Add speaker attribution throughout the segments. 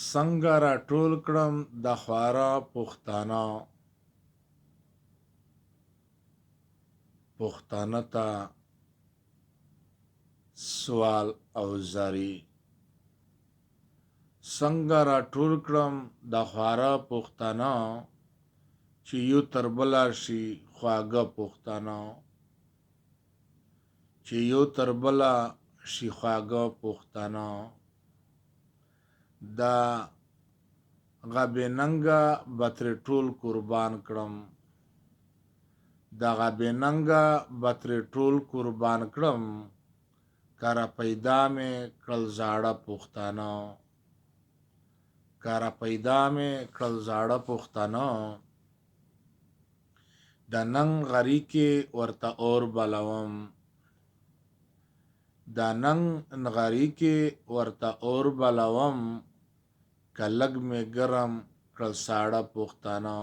Speaker 1: څنګه راټول کړم د خواره پښتانه ته سوال او زاری. څنګه راټول کړم د خواره پښتانه چې یو تر بله شي خواږه پښتانه، چې یو تر بله شي خواږه پښتانه. دا غبې ننګه به ترې ټول قربان کړم، دغه بې ننګه به ترې ټول قربان کړم. کره پیدا مې کړل زاړه پښتانه، کره پیدا مې کړل زاړه پښتانه. د ننګ غري کې ورته اور بلوم، د ننګ غري کې ورته اور بلوم. که لږ مې ګرم کړل ساړه پښتانه،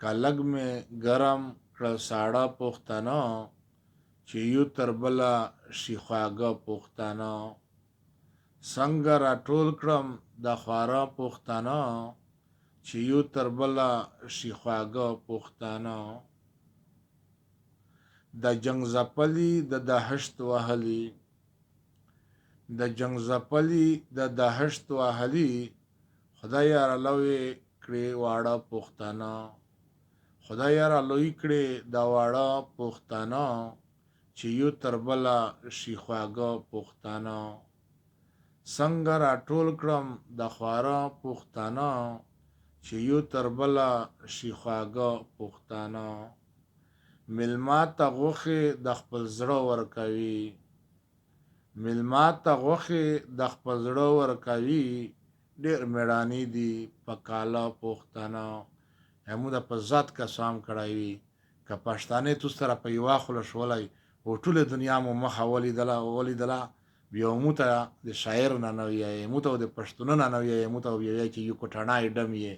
Speaker 1: که لږ مې ګرم کړل ساړه پښتانه. چې یو تر بله شي خواږه پښتانه. څنګه راټول کړم د خواره پښتانه چې یو تر بله شي خواږه پښتانه. د جنګ ځپلي د دهشت وهلي، د جنګ ځپلي د دهشت وهلي. خدای را لوی کړي واړه پښتانه، خدای را لوی کړي د واړه پښتانه. چې یو تر بله شي خواږه پښتانه. څنګه راټول کړم د خواره پښتانه چې یو تر بله شي خواږه پښتانه. مېلمه ته غوښې د خپل زړه ورکوي، مېلمه ته غوښې د خپل زړه ورکوي. ډېر مېړانې دي په کاله پښتانه. موږ په ذات قسم کړی وي که پښتانه تو سره په یوه خوله شولی او ټوله دنیا مو مخه ولیدله بیا مو ته د شاعر نه نه ویایې، مو ته د پښتونه نه نه ویایې، مو ته ویایې چې یو کوټنی ډم یې.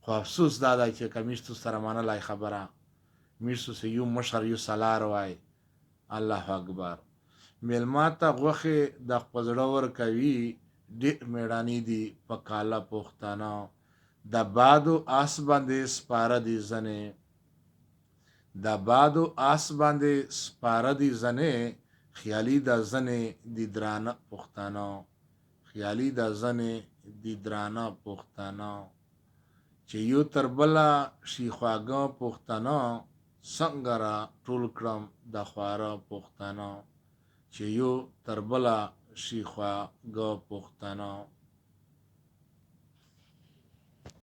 Speaker 1: خو افسوس دا دی چې که موږ تو سره منلی خبره، موږ سه یو مشر یو سالار وای. الله اکبر. مېلمه ته غوښې د خپل زړه ورکوي. ډېر مېړانې دي په کاله پښتانه. د بادو آس باندې سپاره دي ځنې، د بادو آس باندې سپاره دي ځنې. خیالي د ځنې دي درانه پښتانه، خیالي د ځنې دي درانه پښتانه. چې یو تر بله شي خواږه پښتانه. څنګه راټول کړم د خواره پښتانه چې یو تر بله شي خواږه پښتانه.